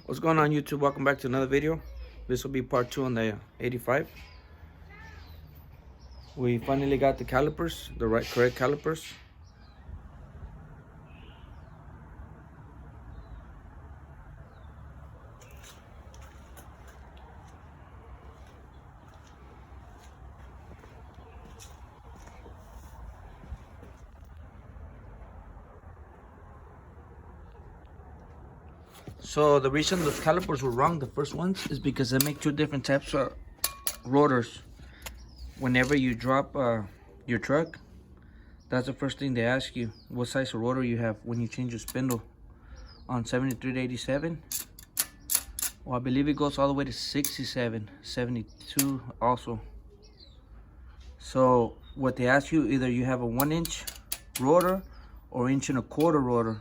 What's going on, YouTube? Welcome back to another video. This will be part 2 on the 85. We finally got the calipers, the correct calipers. So the reason those calipers were wrong, the first ones, is because they make two different types of rotors. Whenever you drop your truck, that's the first thing they ask you, what size of rotor you have when you change your spindle. On 73 to 87, well, I believe it goes all the way to 67, 72 also. So what they ask you, either you have a 1-inch rotor or 1.25-inch rotor.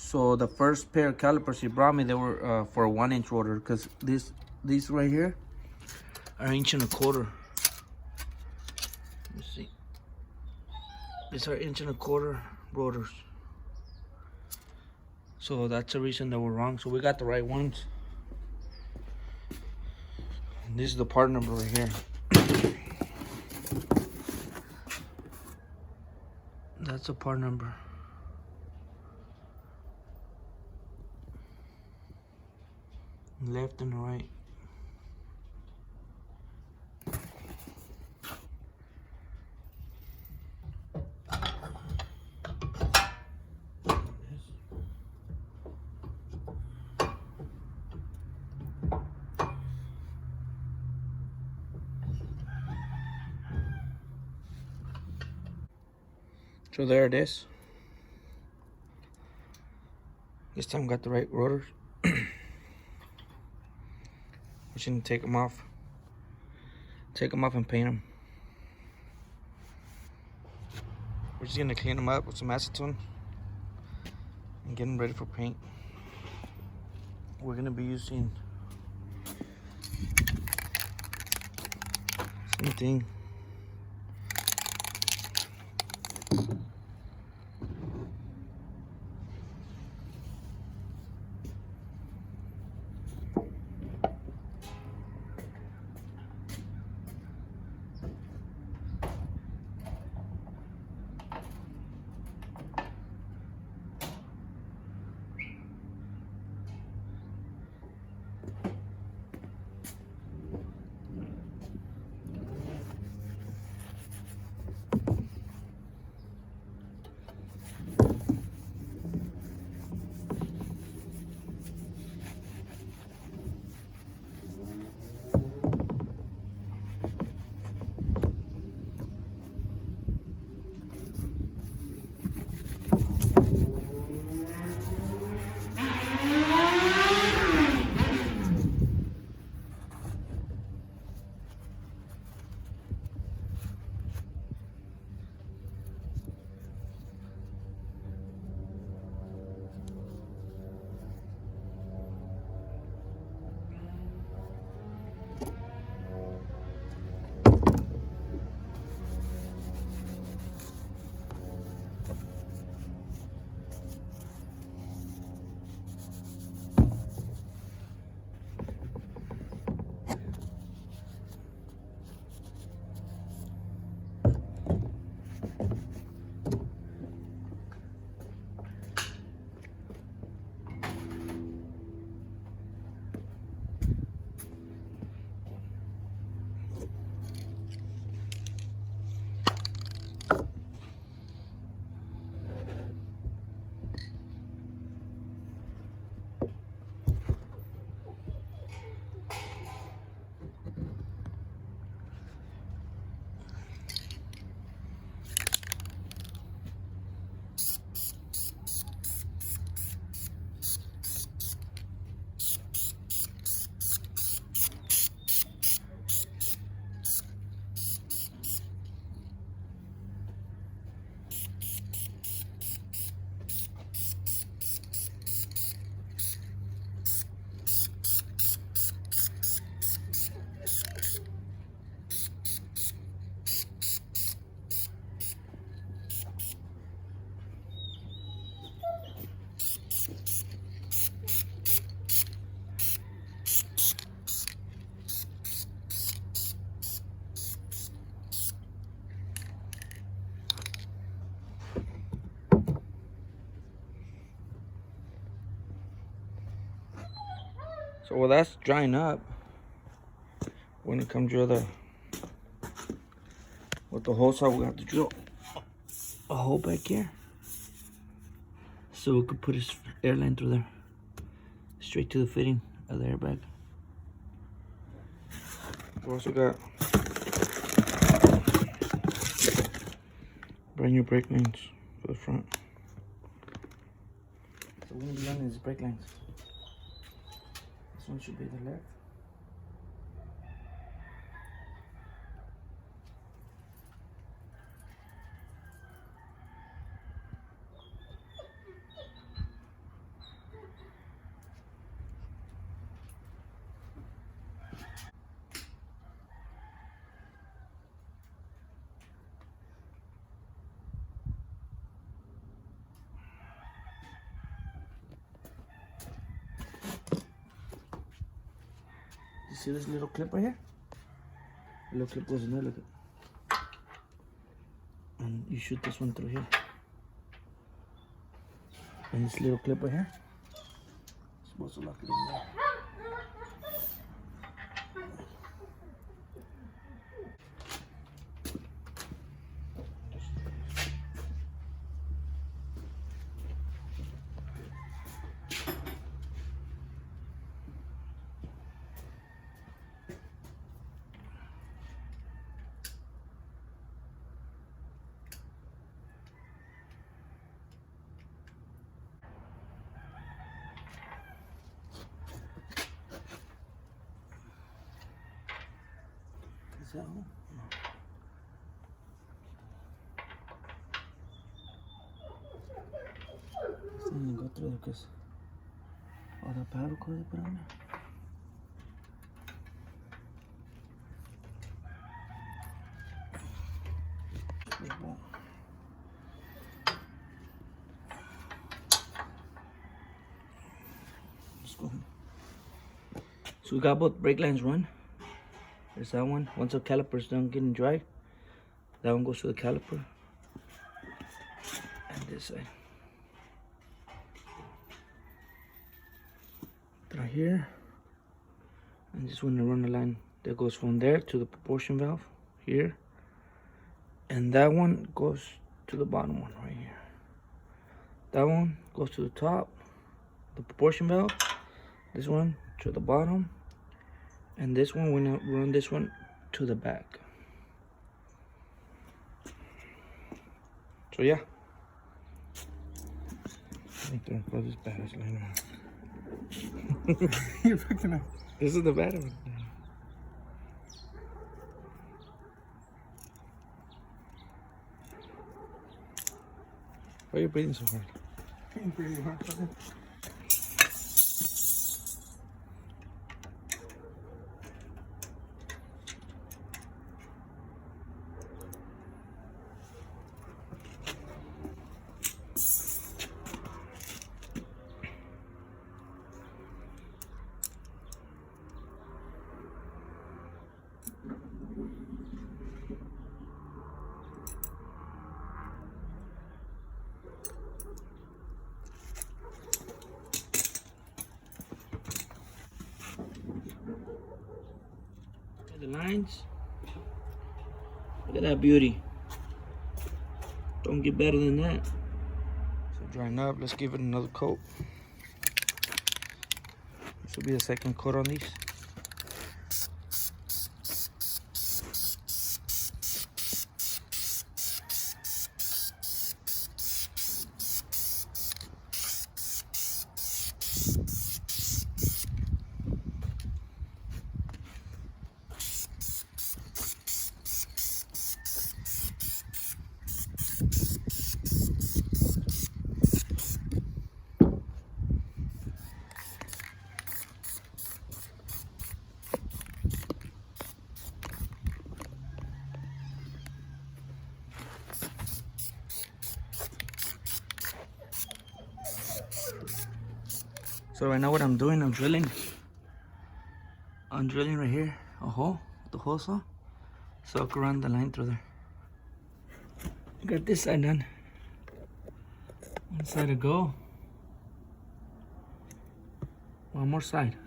So the first pair of calipers he brought me, they were for a 1-inch rotor, because these right here are 1.25 inches. Let me see. These are 1.25-inch rotors. So that's the reason they were wrong. So we got the right ones. And this is the part number right here. That's the part number. Left and right. So there it is. This time got the right rotors. We're just gonna take them off and paint them. We're just gonna clean them up with some acetone and get them ready for paint. We're gonna be using same thing. So while that's drying up, we're gonna come drill with the hole saw. We have to drill a hole back here so we could put his air line through there, straight to the fitting of the airbag. We also got brand new brake lines for the front. So we're gonna be running these brake lines. This one should be the left. You see this little clip right here? The little clip goes in there, look at. And you shoot this one through here. And this little clip right here, it's supposed to lock it in there. Is that all? No. This didn't go through there because all the paddle cord they put on there. Let's go. So we got both brake lines run. There's that one. Once the caliper's done getting dry, that one goes to the caliper. And this side. Right here. And just want to run a line that goes from there to the proportion valve here. And that one goes to the bottom one right here. That one goes to the top, the proportion valve. This one to the bottom. And this one, we're gonna run this one to the back. So yeah. Right there, put this battery line on. You're picking up. This is the battery one. Why are you breathing so hard? I'm breathing hard. The lines, look at that beauty. Don't get better than that. So drying up, let's give it another coat. This will be the second coat on these. So right now what I'm doing, I'm drilling right here a hole with the hole saw, so I can run the line through there. Got this side done. One side to go. One more side.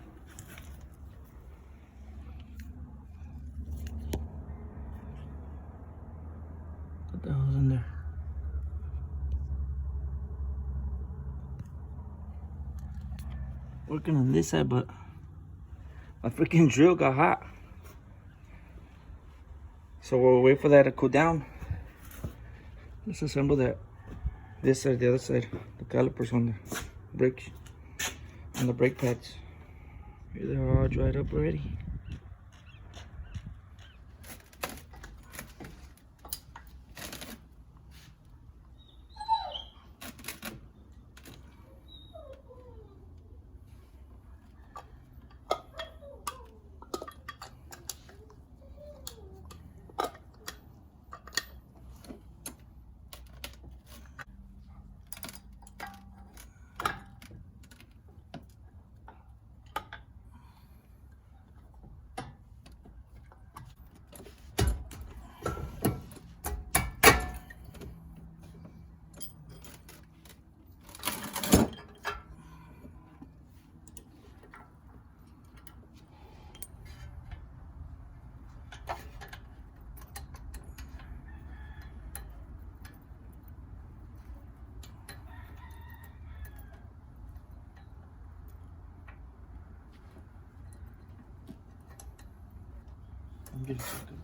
working on this side, but my freaking drill got hot. So we'll wait for that to cool down. Let's assemble that. This side, the other side, the calipers on the brakes, on the brake pads. Here they're all dried up already. I'm getting so good.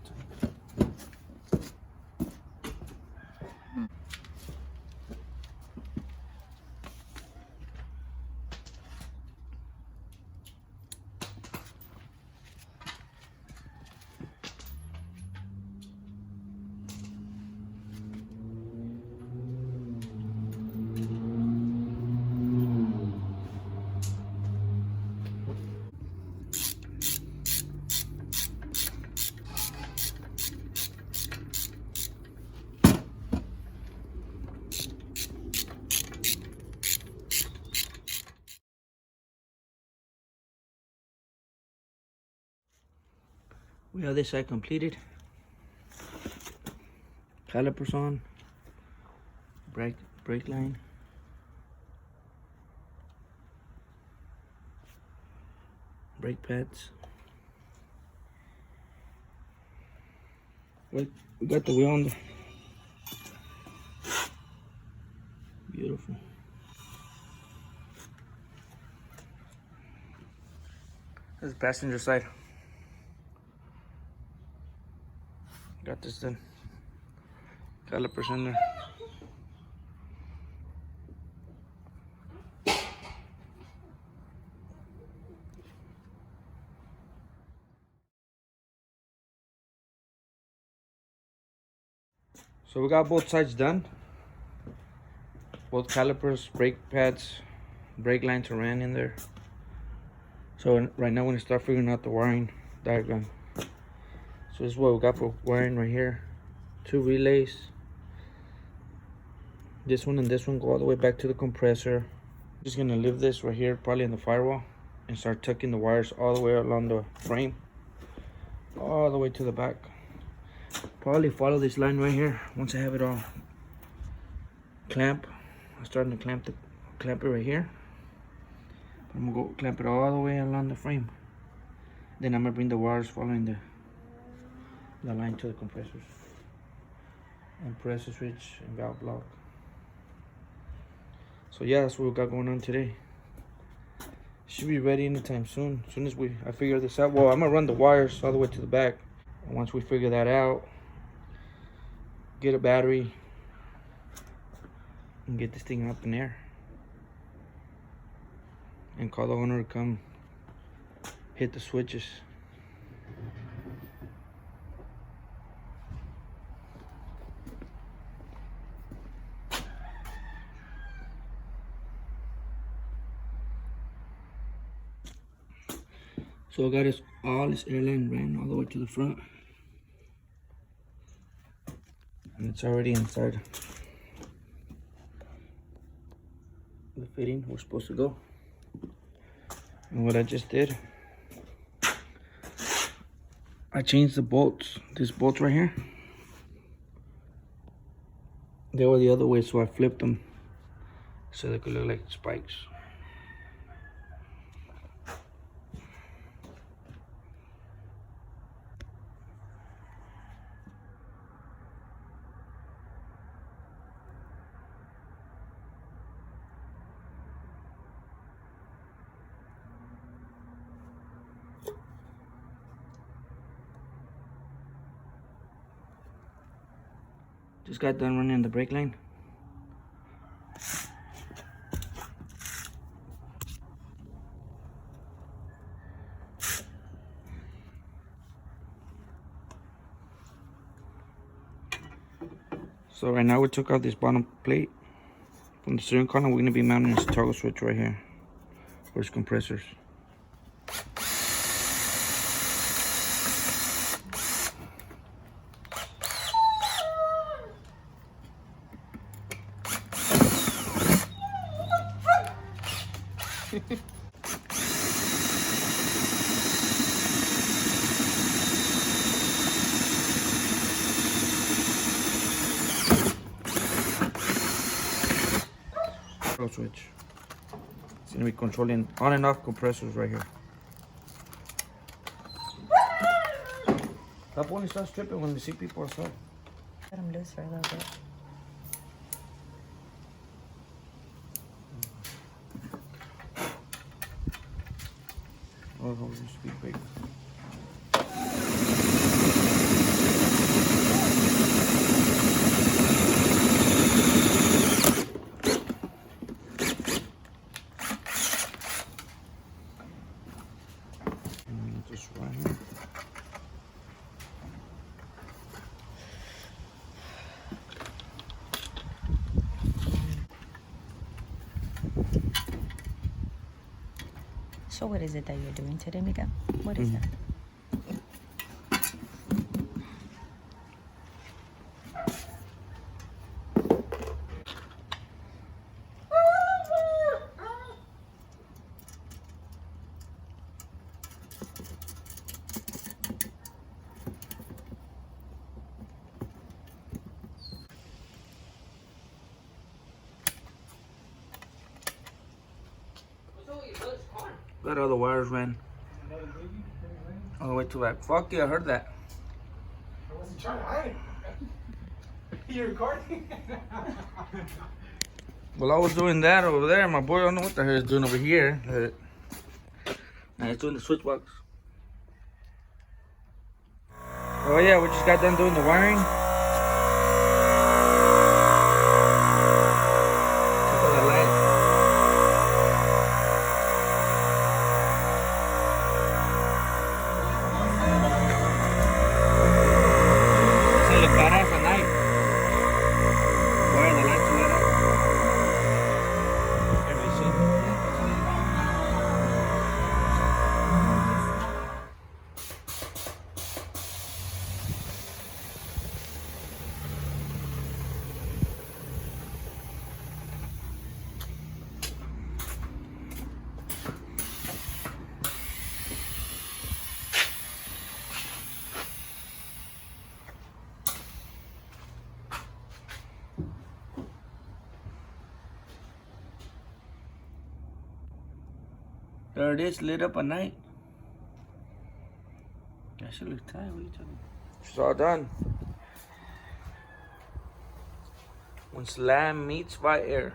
We have this side completed. Calipers on, brake line, brake pads. We got the wheel on the beautiful. This is the passenger side. Got this done. Calipers in there. So we got both sides done. Both calipers, brake pads, brake lines are ran in there. So right now we're gonna start figuring out the wiring diagram. So this is what we got for wiring right here. 2 relays. This one and this one go all the way back to the compressor. Just gonna leave this right here, probably in the firewall, and start tucking the wires all the way along the frame, all the way to the back. Probably follow this line right here. Once I have it all clamp, I'm starting to clamp it right here. I'm gonna go clamp it all the way along the frame. Then I'm gonna bring the wires following the line to the compressors and pressure switch and valve block. So yeah, that's what we got going on today. Should be ready anytime soon. As soon as I figure this out. Well, I'm gonna run the wires all the way to the back. And once we figure that out, get a battery and get this thing up in there. And call the owner to come hit the switches. So I got all this airline ran all the way to the front. And it's already inside the fitting we're supposed to go. And what I just did, I changed the bolts. These bolts right here, they were the other way, so I flipped them so they could look like spikes. Just got done running the brake line. So right now we took out this bottom plate from the steering column. We're going to be mounting this toggle switch right here for its compressors. Toggle switch. It's going to be controlling on and off compressors right here. Stop only start stripping when you see people outside. Let them loose for a little bit. Oh, this be big. Just right here. So what is it that you're doing today, Mika? What is that? Got all the wires ran all the way to that. Fuck yeah, I heard that. I wasn't trying to hide it. You recording? Well, I was doing that over there. My boy, I don't know what the hell he's doing over here. Now he's doing the switch box. Oh yeah, we just got done doing the wiring. Look at the light. It's gonna look badass at night. Wire the lights lit up. There it is, lit up at night. That should look tight. What are you talking about? It's all done. When slam meets by air.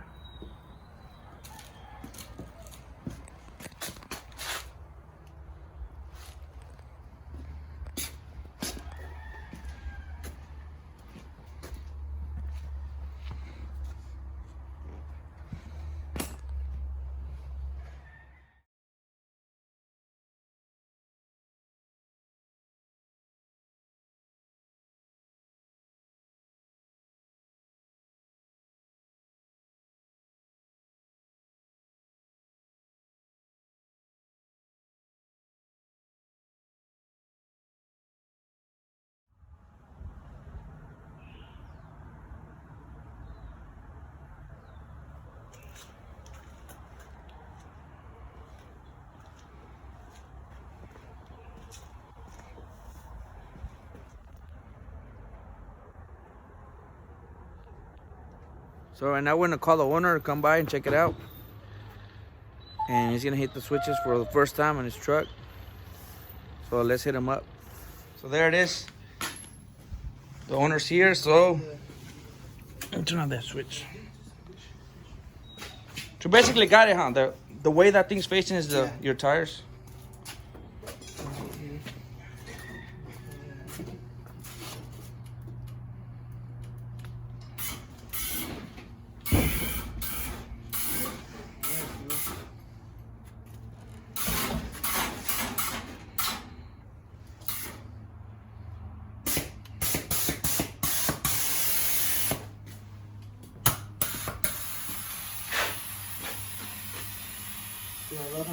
So right now we're gonna call the owner to come by and check it out. And he's gonna hit the switches for the first time on his truck. So let's hit him up. So there it is. The owner's here, so turn on that switch. So basically got it, huh? The way that thing's facing is your tires.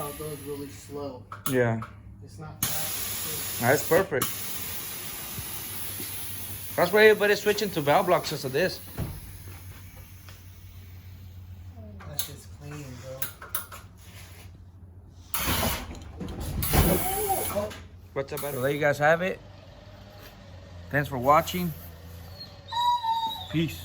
how it goes really slow. Yeah. It's not fast. That's perfect. That's why everybody's switching to valve blocks because of this. That shit's clean, bro. What's up, buddy? So there you guys have it. Thanks for watching. Peace.